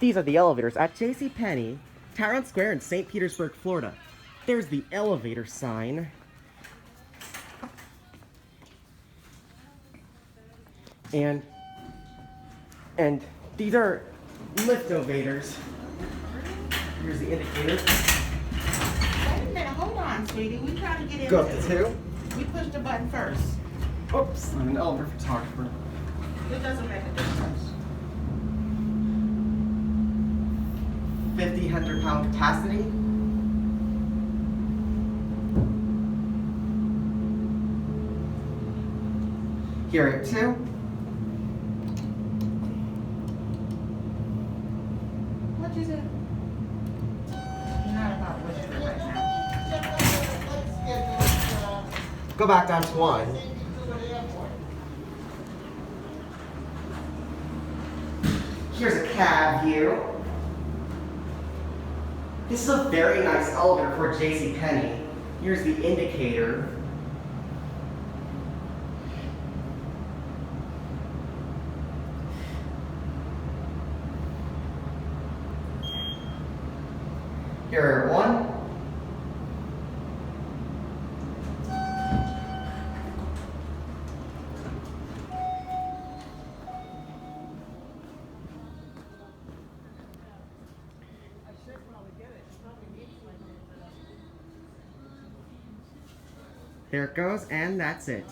These are the elevators at JCPenney-Tyrone Square in St. Petersburg, Florida. There's the elevator sign. And these are Lift-Avators. Here's the indicator. Wait a minute, hold on, sweetie. We trying to get in. Go up to 2. We push the button first. Oops, I'm an elevator photographer. It doesn't make a difference. 1,500-pound capacity. Here at 2. What you said? You're not about whispering right now. Go back down to 1. Here's a cab view. This is a very nice elevator for JCPenney. Here's the indicator. Here at 1. There it goes, and that's it.